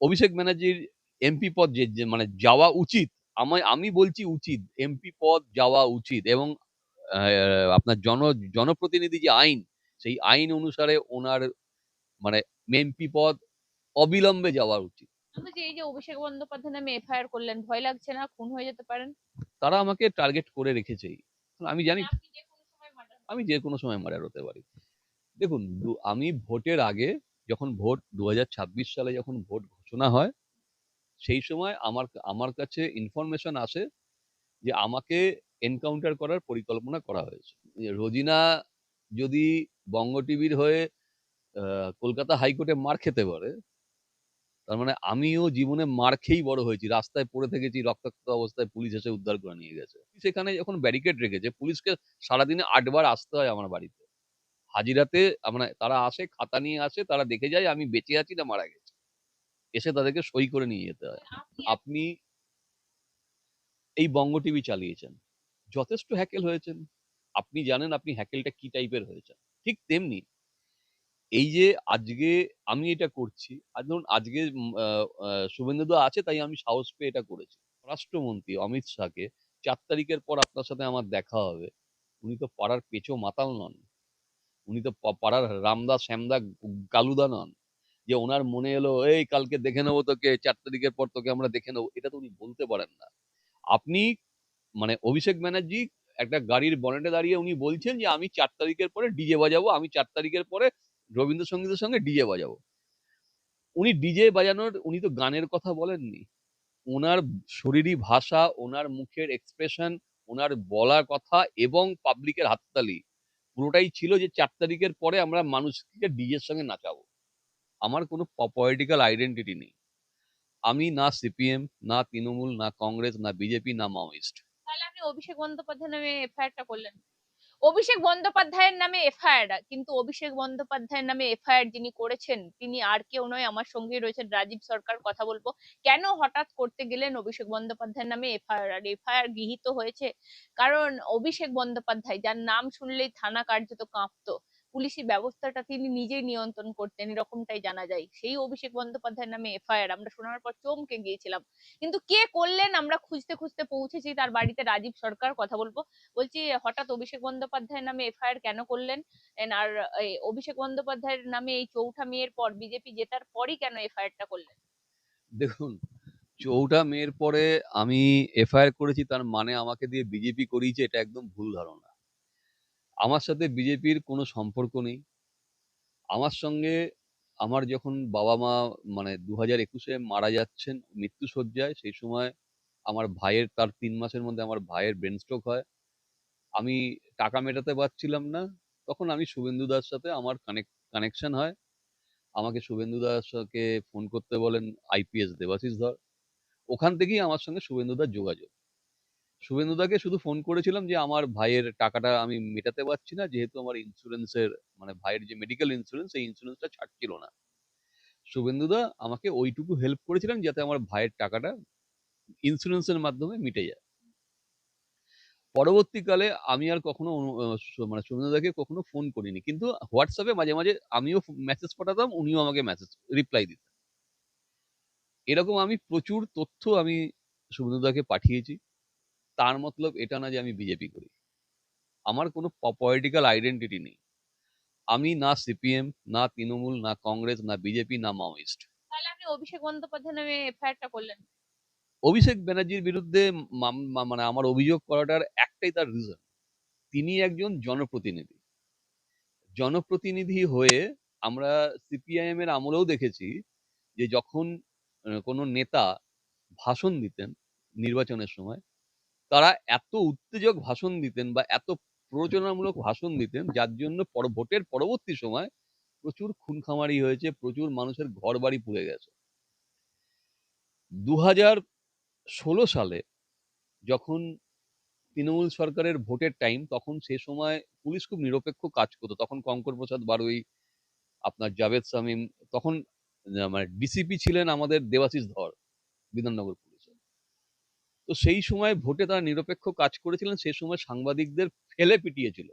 অভিষেক ব্যানার্জির এমপি পদ মানে যাওয়া উচিত। আমি বলছি উচিত। এমপি পদ যাওয়া উচিত এবং আপনার জনপ্রতিনিধি যে আইন, সেই আইন অনুসারে ওনার মানে এমপি পদ অবিলম্বে যাওয়া উচিত। আমি যে এই যে অভিষেক বন্দ্যোপাধ্যায় নামে এফআইআর করলেন, ভয় লাগছে না খুন হয়ে যেতে পারেন? তারা আমাকে টার্গেট করে রেখেছেই। আমি জানি মানে আপনি যে কোনো সময় মার্ডার আমি যে কোনো সময় মার্ডার হতে পারি। দেখুন, আমি ভোটের আগে যখন ভোট ২০২৬ সালে যখন ভোট ঘোষণা হয়, সেই সময় আমার আমার কাছে ইনফরমেশন আসে যে আমাকে এনকাউন্টার করার পরিকল্পনা করা হয়েছে। রোজিনা যদি বঙ্গ টিভির হয়ে কলকাতা হাইকোর্টে মার খেতে পারে, তার মানে আমিও জীবনে মার খেয়েই বড় হয়েছি। রাস্তায় পড়ে থেকেছি, রক্তাক্ত অবস্থায় পুলিশ এসে উদ্ধার করে নিয়ে গেছে। সেখানে যখন ব্যারিকেড রেখেছে, পুলিশকে সারাদিনে ৮ বার আসতে হয় আমার বাড়িতে। হাজিরাতে মানে তারা আসে, খাতা নিয়ে আসে, তারা দেখে যায় আমি বেঁচে আছি না মারা গেছি। এসে তাদেরকে সই করে নিয়ে যেতে হয়। আপনি আপনি এই বঙ্গ টিভি চালিয়েছেন, যথেষ্ট হ্যাকেল হয়েছেন। আপনি জানেন আপনি হ্যাকেলটা কি টাইপের হয়েছেন। ঠিক তেমনি এই যে আজকে আমি এটা করছি, ধরুন আজকে শুভেন্দুদা আছে তাই আমি সাহস পেয়ে এটা করেছি। স্বরাষ্ট্রমন্ত্রী অমিত শাহকে ৪ তারিখের পর আপনার সাথে আমার দেখা হবে। উনি তো পাড়ার পেঁচো মাতাল নন। উনি তো পাড়ার রামদা, শ্যামদা, কালুদা নন। যে ওনার মনে এলো এই কালকে দেখে নেবো তোকে, ৪ তারিখের পর তোকে আমরা দেখে নেবো, এটা তো উনি বলতে পারেন না। আপনি মানে অভিষেক ব্যানার্জি একটা গাড়ির বনেটে দাঁড়িয়ে উনি বলছেন যে আমি ৪ তারিখের পরে ডিজে বাজাবো, আমি ৪ তারিখের পরে রবীন্দ্রসঙ্গীতের সঙ্গে ডিজে বাজাবো। উনি ডিজে বাজানোর, উনি তো গানের কথা বলেননি। ওনার শরীরী ভাষা, ওনার মুখের এক্সপ্রেশন, ওনার বলার কথা এবং পাবলিকের হাততালি পুরোটাই ছিল যে ৪ তারিখের পরে আমরা মানুষকে ডিজের সঙ্গে নাচাবো। আমার কোনো পলিটিক্যাল আইডেন্টিটি নেই। আমি না সিপিএম, না তৃণমূল, না কংগ্রেস, না বিজেপি, না মাওয়িস্ট। তাহলে আপনি অভিষেক বন্দ্যোপাধ্যায় নামে এফআইআরটা করলেন? অভিষেক বন্দ্যোপাধ্যায়ের নামে এফআইআর, কিন্তু অভিষেক বন্দ্যোপাধ্যায়ের নামে এফআইআর যিনি করেছেন তিনি আর কেউ নয়, আমার সঙ্গে রয়েছেন রাজীব সরকার। কথা বলবো কেন হঠাৎ করতে গেলেন অভিষেক বন্দ্যোপাধ্যায়ের নামে এফআইআর? আর এফআইআর গৃহীত হয়েছে কারণ অভিষেক বন্দ্যোপাধ্যায়, যার নাম শুনলেই থানা কার্যত কাঁপতো, পুলিশি ব্যবস্থাটা তিনি নিজেই নিয়ন্ত্রণ করতেন, এরকমটাই জানা যায়, সেই অভিষেক বন্দ্যোপাধ্যায়ের নামে এফআইআর আমরা শোনার পর চমকে গিয়েছিলাম। কিন্তু কে করলেন আমরা খুঁজতে খুঁজতে পৌঁছেছি তার বাড়িতে। রাজীব সরকার কথা বলবো। বলছি হঠাৎ অভিষেক বন্দ্যোপাধ্যায়ের নামে এফআইআর কেন করলেন? আর এই অভিষেক বন্দ্যোপাধ্যায়ের নামে এই চৌঠা মেয়ের পর, বিজেপি জেতার পরই কেন এফআইআরটা করলেন? দেখুন, ৪টা মের পরে আমি এফআইআর করেছি তার মানে আমাকে দিয়ে বিজেপি করিয়েছে, এটা একদম ভুল ধারণা। আমার সাথে বিজেপির কোনো সম্পর্ক নেই। আমার সঙ্গে আমার যখন বাবা মা মানে ২০২১-এ মারা যাচ্ছেন মৃত্যুশয্যায়, সেই সময় আমার ভাইয়ের তার ৩ মাসের মধ্যে আমার ভাইয়ের ব্রেন স্ট্রোক হয়। আমি টাকা মেটাতে পারছিলাম না। তখন আমি শুভেন্দু দার সাথে আমার কানেকশন হয়। আমাকে শুভেন্দু দাকে ফোন করতে বলেন আইপিএস দেবাশিস ধর। ওখান থেকেই আমার সঙ্গে শুভেন্দু দার যোগাযোগ। শুভেন্দু দাকে শুধু ফোন করেছিলাম যে আমার ভাইয়ের টাকাটা আমি মেটাতে পারছি না, যেহেতু আমার ইন্স্যুরেন্সের মানে ভাইয়ের যে মেডিকেল ইন্স্যুরেন্স, সেই ইন্স্যুরেন্সটা ছাড়ছিল না। শুভেন্দু দা আমাকে ওইটুকু হেল্প করেছিলেন যাতে আমার ভাইয়ের টাকাটা ইন্স্যুরেন্সের মাধ্যমে মিটে যায়। পরবর্তীকালে আমি আর কখনো মানে শুভেন্দুদাকে কখনো ফোন করিনি, কিন্তু হোয়াটসঅ্যাপে মাঝে মাঝে আমিও মেসেজ পাঠাতাম, উনিও আমাকে মেসেজ রিপ্লাই দিতেন। এরকম আমি প্রচুর তথ্য আমি শুভেন্দুদাকে পাঠিয়েছি। তার মতলব এটা না যে আমি বিজেপি করি। আমার কোনো পলিটিক্যাল আইডেন্টিটি নেই। আমি না সিপিএম, না তৃণমূল, না কংগ্রেস, না বিজেপি, না মাওয়িস্ট। তাহলে আপনি অভিষেক বন্দ্যোপাধ্যায় নামে এফআইআরটা করলেন? অভিষেক ব্যানার্জির বিরুদ্ধে মানে আমার অভিযোগ করাটার একটাই তার রিজন, তিনি একজন জনপ্রতিনিধি। জনপ্রতিনিধি হয়ে আমরা সিপিআইএম এর আমলেও দেখেছি যে যখন কোনো নেতা ভাষণ দিতেন নির্বাচনের সময়, তারা এত উত্তেজক ভাষণ দিতেন বা এত প্ররোচনামূলক ভাষণ দিতেন যার জন্য ভোটের পরবর্তী সময় প্রচুর খুনখামারি হয়েছে, প্রচুর মানুষের ঘর বাড়ি পুড়ে গেছে। ২০১৬ সালে যখন তৃণমূল সরকারের ভোটের টাইম, তখন সে সময় পুলিশ খুব নিরপেক্ষ কাজ করতো। তখন কঙ্কর প্রসাদ বারুই, আপনার জাভেদ শামীম, তখন মানে ডিসিপি ছিলেন আমাদের দেবাশিস ধর বিধাননগর পুলিশে। তো সেই সময় ভোটে তারা নিরপেক্ষ কাজ করেছিলেন। সেই সময় সাংবাদিকদের ফেলে পিটিয়েছিল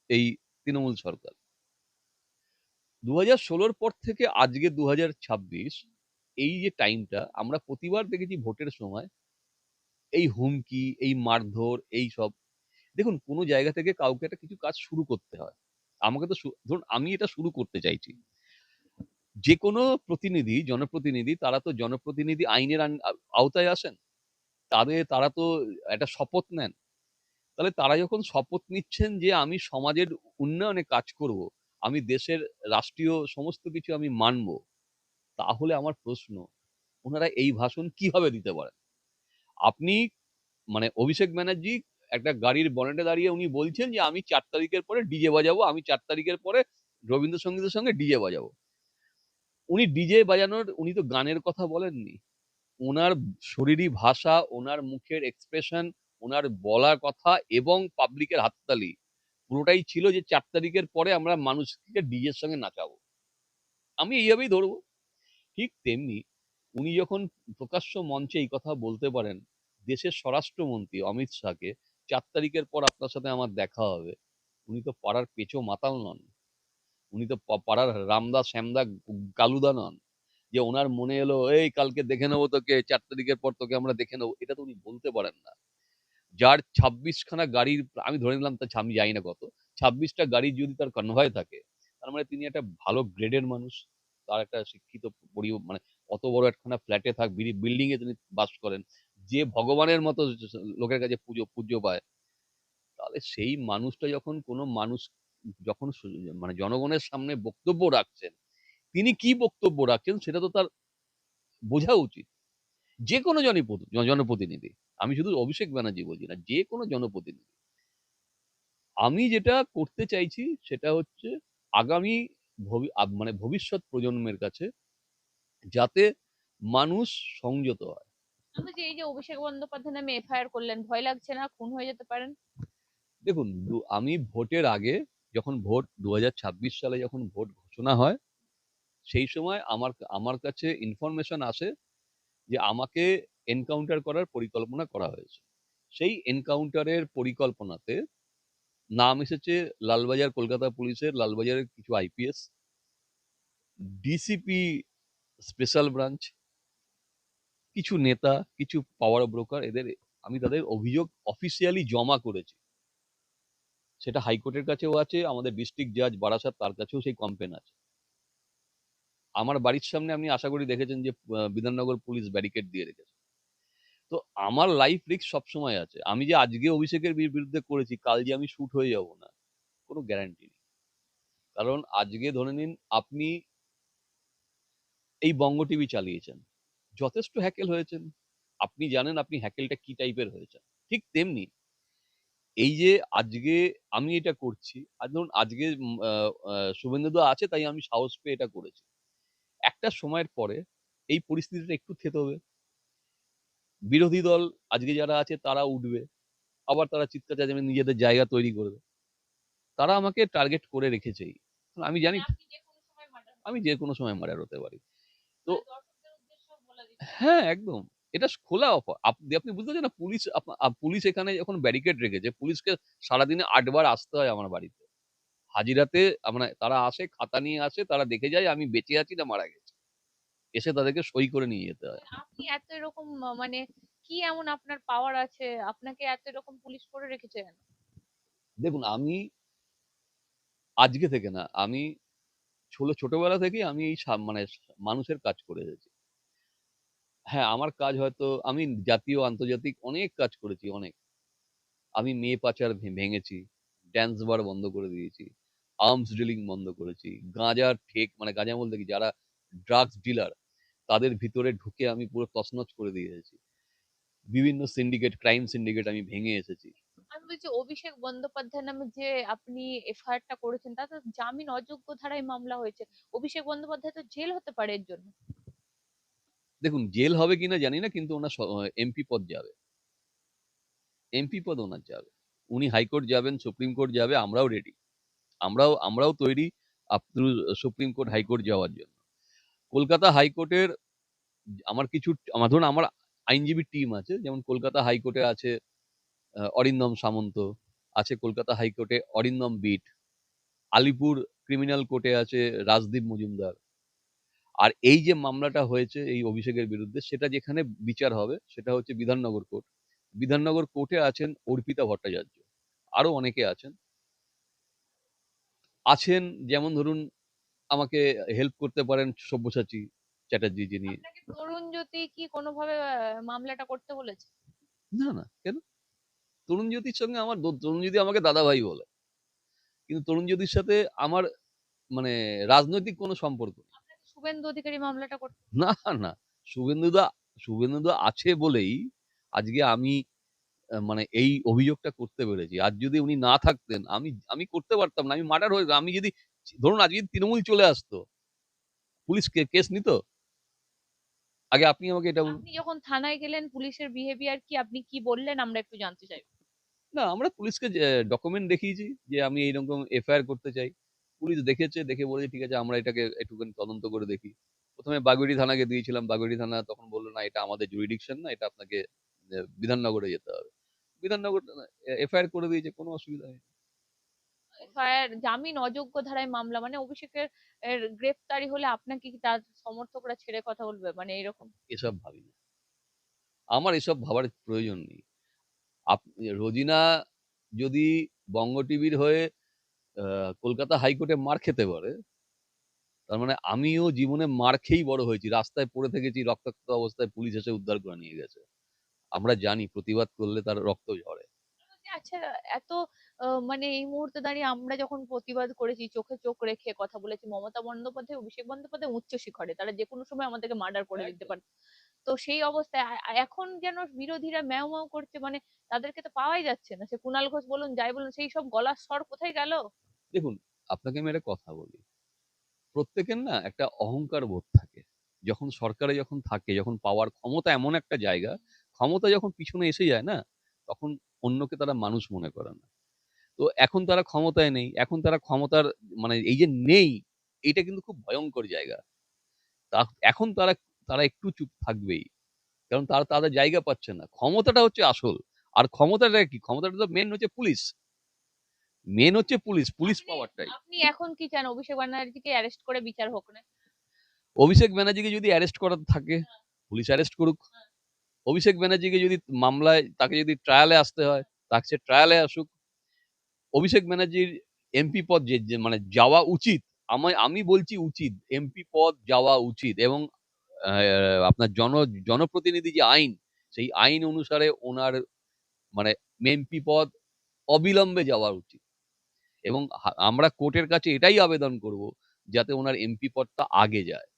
এই তৃণমূল সরকার। ২০১৬-র পর থেকে আজকে ২০২৬, এই যে টাইমটা আমরা প্রতিবার দেখেছি ভোটের সময় এই হুমকি, এই মারধর, এই সব। দেখুন কোনো জায়গা থেকে কাউকে একটা কিছু কাজ শুরু করতে হয়। আমাকে তো ধরুন আমি এটা শুরু করতে চাইছি। যেকোনো প্রতিনিধি, জনপ্রতিনিধি তারা তো জনপ্রতিনিধি আইনের আওতায় আসেন। তারা তো একটা শপথ নেন। তাহলে তারা যখন শপথ নিচ্ছেন যে আমি সমাজের উন্নয়নে কাজ করব, আমি দেশের রাষ্ট্রীয় সমস্ত কিছু আমি মানব, তাহলে আমার প্রশ্ন, ওনারা এই ভাষণ কিভাবে দিতে পারেন? আপনি মানে অভিষেক ব্যানার্জি একটা গাড়ির বনেটে দাঁড়িয়ে উনি বলছেন যে আমি ৪ তারিখের পরে ডিজে বাজাবো, আমি ৪ তারিখের পরে রবীন্দ্রসঙ্গীতের সঙ্গে ডিজে বাজাবো। উনি ডিজে বাজানোর, উনি তো গানের কথা বলেননি। উনার শরীরী ভাষা, উনার মুখের এক্সপ্রেশন, উনার বলা কথা এবং পাবলিকের হাততালি পুরোটাই ছিল যে ৪ তারিখের পরে আমরা মানুষকে ডিজের সঙ্গে নাচাবো। আমি এইভাবেই ধরবো। ঠিক তেমনি উনি যখন প্রকাশ্য মঞ্চে এই কথা বলতে পারেন, দেশের স্বরাষ্ট্রমন্ত্রী অমিত শাহকে ৪ তারিখের পর আপনার সাথে আমার দেখা হবে, উনি তো পাড়ার পেঁচো মাতাল নন। উনি তো পাড়ার রামদা, শ্যামদা, কালুদা নন। যে ওনার মনে এলো এই কালকে দেখে নেবো তোকে, ৪ তারিখের পর তোকে আমরা দেখে নেবো, এটা তো উনি বলতে পারেন না। যার ২৬ খানা গাড়ির, আমি ধরে নিলাম তার, আমি জানি না কত, ২৬টা গাড়ি যদি তার কনভয় থাকে, তার মানে তিনি একটা ভালো গ্রেডের মানুষ। তার একটা শিক্ষিত মানে অত বড় একখানা ফ্ল্যাটে বিল্ডিং এ তিনি বাস করেন, যে ভগবানের মতো লোকের কাছে পূজ্য পায়। তাহলে সেই মানুষটা যখন কোনো মানুষ যখন মানে জনগণের সামনে বক্তব্য রাখছেন, তিনি কি বক্তব্য রাখছেন সেটা তো তার বোঝা উচিত। যে কোনো জনপ্রতিনিধি, আমি শুধু অভিষেক ব্যানার্জি বলছি না, যে কোনো জনপ্রতিনিধি। আমি যেটা করতে চাইছি সেটা হচ্ছে আগামী মানে ভবিষ্যৎ প্রজন্মের কাছে যাতে মানুষ সংযত হয়। আমি যে এই যে অভিষেক বন্দ্যোপাধ্যায় নামে এফআইআর করলেন, ভয় লাগছে না খুন হয়ে যেতে পারেন? দেখুন আমি ভোটের আগে, যখন ভোট ২০২৬ সালে যখন ভোট ঘোষণা হয়, সেই সময় আমার আমার কাছে ইনফরমেশন আসে যে আমাকে এনকাউন্টার করার পরিকল্পনা করা হয়েছে। সেই এনকাউন্টারের পরিকল্পনাতে নাম এসেছে লালবাজার, কলকাতা পুলিশের লালবাজারের কিছু আইপিএস, ডিসিপি স্পেশাল ব্রাঞ্চ, কিছু নেতা, কিছু পাওয়ার ব্রোকার, এদের আমি তাদের অভিযোগ অফিসিয়ালি জমা করেছি। সেটা হাইকোর্টের কাছেও আছে, আমাদের ডিস্ট্রিক্ট জাজ বারাসাত তার কাছেও সেই কমপ্লেন আছে। আমার বাড়ির সামনে আপনি আশা করি দেখেছেন যে বিধাননগর পুলিশ ব্যারিকেড দিয়ে রেখেছে। তো আমার লাইফ রিস্ক সবসময় আছে। আমি যে আজকে অভিষেকের বিরুদ্ধে করেছি, কাল যে আমি শুট হয়ে যাব না, কোনো গ্যারান্টি নেই। কারণ আজকে ধরে নিন আপনি এই বঙ্গ টিভি চালিয়েছেন, যথেষ্ট হ্যাকেল হয়েছেন। আপনি জানেন আপনি হ্যাকেলটা কি টাইপের হয়েছেন। ঠিক তেমনি এই যে আজকে আমি এটা করছি, আর ধরুন আজকে শুভেন্দুদা আছে তাই আমি সাহস পেয়ে এটা করেছি। একটা সময়ের পরে এই পরিস্থিতিটা একটু থেতবে। বিরোধী দল আজকে যারা আছে তারা উঠবে। আবার তারা চিৎকার চেঁচামেচি নিজেদের জায়গা তৈরি করবে। তারা আমাকে টার্গেট করে রেখেছেই। আমি জানি মানে আপনি যে কোনো সময় মার্ডার হতে আমি পারেন, যেকোনো সময় মার্ডার হতে পারি। তো মানে দর্শকদের উদ্দেশ্যেও বলে দিচ্ছেন। হ্যাঁ, একদম। এটা খোলা অফার। আপনি বুঝতে পারছেন না, পুলিশ এখানে যখন ব্যারিকেড রেখেছে, পুলিশকে সারাদিনে ৮ বার আসতে হয় আমার বাড়িতে। হাজিরাতে মানে তারা আসে, খাতা নিয়ে আসে, তারা দেখে যায় আমি বেঁচে আছি না মারা গেছি। এসে তাদেরকে সই করে নিয়ে যেতে হয়। মানে আপনি এত এরকম মানে কি এমন আপনার পাওয়ার আছে, আপনাকে এত এরকম পুলিশ করে রেখেছে কেন? দেখুন আমি আজকে থেকে না, আমি ছোটবেলা থেকেই আমি এই মানে মানুষের কাজ করে এসেছি। হ্যাঁ, আমার কাজ হয়তো আমি জাতীয় আন্তর্জাতিক অনেক কাজ করেছি, অনেক। আমি মেয়ে পাচার ভেঙেছি, ড্যান্স বার বন্ধ করে দিয়েছি, আর্মস ডিলিং বন্ধ করেছি, গাঁজার মানে গাঁজা বলতে কি, যারা ড্রাগস ডিলার তাদের ভিতরে ঢুকে আমি পুরো তছনছ করে দিয়ে এসেছি। বিভিন্ন সিন্ডিকেট, ক্রাইম সিন্ডিকেট আমি ভেঙে এসেছি। আমি বলছি অভিষেক বন্দ্যোপাধ্যায় নামে যে আপনি এফআইআর টা করেছেন, তাতে জামিন অযোগ্য ধারায় মামলা হয়েছে। অভিষেক বন্দ্যোপাধ্যায় তো জেল হতে পারে এর জন্য। দেখুন জেল হবে কিনা জানি না, কিন্তু ওনার এমপি পদ যাবে। এমপি পদ ওনার যাবে। উনি হাইকোর্ট যাবেন, সুপ্রিম কোর্ট যাবে, আমরাও রেডি। আমরাও তৈরি up to supreme court, high court যাওয়ার জন্য। কলকাতা হাইকোর্টের আমার ধরুন আমার আইনজীবী টিম আছে, যেমন কলকাতা হাইকোর্টে আছে অরিন্দম সামন্ত, আছে কলকাতা হাইকোর্টে অরিন্দম বিট, আলিপুর ক্রিমিনাল কোর্টে আছে রাজদীপ মজুমদার, আর এই যে মামলাটা হয়েছে এই অভিষেকের বিরুদ্ধে, সেটা যেখানে বিচার হবে সেটা হচ্ছে বিধাননগর কোর্ট। বিধাননগর কোর্টে আছেন অর্পিতা ভট্টাচার্য, আরো অনেকে আছেন। আছেন যেমন ধরুন আমাকে হেল্প করতে পারেন সব্যসাচী চ্যাটার্জি, যিনি। আপনাকে তরুণ জ্যোতি কি কোনোভাবে মামলাটা করতে বলেছে? না, না, কেন? তরুণ জ্যোতির সঙ্গে আমার তরুণ জ্যোতি আমাকে দাদাভাই বলে। কিন্তু তরুণ জ্যোতির সাথে আমার মানে রাজনৈতিক কোনো সম্পর্ক নেই। আপনাকে শুভেন্দু অধিকারী মামলাটা করতে না, না। শুভেন্দুদা শুভেন্দুদা আছে বলেই আজকে আমি মানে এই অভিযোগটা করতে পেরেছি। আজ যদি উনি না থাকতেন আমি আমি করতে পারতাম না। আমি মার্ডার হয়ে আমি যদি ধরুন আজকে যদি তৃণমূল চলে আসতো, পুলিশ কেস নিত? আগে আপনি আমাকে এটা বলুন। আপনি যখন থানায় গেলেন পুলিশের বিহেভিয়ার কি, আপনি কি বললেন আমরা একটু জানতে চাইবো। না, আমরা পুলিশকে ডকুমেন্ট দেখিয়েছি যে আমি এইরকম এফআইআর করতে চাই। পুলিশ দেখেছে, দেখে বলেছে ঠিক আছে আমরা এটাকে একটুখানি তদন্ত করে দেখি। ১ম এ বাগুইআটি থানাকে দিয়েছিলাম। বাগুইআটি থানা তখন বলল, "না, এটা আমাদের জুরিডিকশন না। এটা আপনাকে বিধাননগরে যেতে হবে।" বিধাননগর এফআইআর করে দিয়েছে, কোনো অসুবিধা নেই। এফআইআর জামিন অযোগ্য ধারায় মামলা, মানে অভিষেকের গ্রেফতারি হলে আপনাকে কি তার সমর্থকরা ছেড়ে কথা বলবে, মানে এরকম? এসব ভাবি না। আমার এসব ভাবার প্রয়োজন নেই। রোজিনা যদি বঙ্গ টিভির হয়ে আ কলকাতা হাইকোর্টে মার খেতে পারে, তার মানে আমিও জীবনে মার খেয়েই বড় হয়েছি। রাস্তায় পড়ে থেকেছি, রক্তাক্ত অবস্থায় পুলিশ এসে উদ্ধার করে নিয়ে গেছে। আমরা জানি প্রতিবাদ করলে তার রক্ত ঝরে। আচ্ছা, এত মানে এই মুহূর্তে দাঁড়িয়ে আমরা যখন প্রতিবাদ করেছি, চোখে চোখ রেখে কথা বলেছি, মমতা বন্দ্যোপাধ্যায় অভিষেক বন্দ্যোপাধ্যায় উচ্চ শিখরে, তারা যে কোনো সময় আমাদেরকে মার্ডার করে দিতে একদম। পারে। তো সেই অবস্থায় এখন যেন বিরোধীরা ম্যাও ম্যাও করছে, মানে তাদেরকে তো পাওয়াই যাচ্ছে না। সে কুণাল ঘোষ বলুন, যাই বলুন, সেই সব গলার স্বর কোথায় গেল? দেখুন, আপনাকে আমি একটা কথা বলি। প্রত্যেকের না একটা অহংকার বোধ থাকে। যখন সরকারে যখন থাকে, যখন পাওয়ার ক্ষমতা এমন একটা জায়গা, ক্ষমতা যখন পিছনে এসে যায় না, তখন অন্যকে তারা মানুষ মনে করে না। তো এখন তারা ক্ষমতায় নেই। এখন তারা ক্ষমতার মানে এই যে নেই, এইটা কিন্তু খুব ভয়ংকর জায়গা। তা এখন তারা তারা একটু চুপ থাকবেই। কারণ তারা তাদের জায়গা পাচ্ছে না। ক্ষমতাটা হচ্ছে আসল। আর ক্ষমতাটা কি? ক্ষমতাটা তো মেইন হচ্ছে পুলিশ। মেইন হচ্ছে পুলিশ, পুলিশ আপনি পাওয়ারটাই। আপনি এখন কি চান, অভিষেক ব্যানার্জিকে অ্যারেস্ট করে বিচার হোক না? অভিষেক ব্যানার্জিকে যদি অ্যারেস্ট করার থাকে, পুলিশ অ্যারেস্ট করুক। অভিষেক ব্যানার্জিকে যদি মামলায় তাকে যদি ট্রায়ালে আসতে হয়, তাকে সে ট্রায়ালে আসুক। অভিষেক ব্যানার্জির এমপি পদ যে মানে যাওয়া উচিত। আমি বলছি উচিত। এমপি পদ যাওয়া উচিত এবং আ আপনার জনপ্রতিনিধি যে আইন, সেই আইন অনুসারে ওনার মানে এমপি পদ অবিলম্বে যাওয়া উচিত। এবং আমরা কোর্টের কাছে এটাই আবেদন করব যাতে ওনার এমপি পদটা আগে যায়।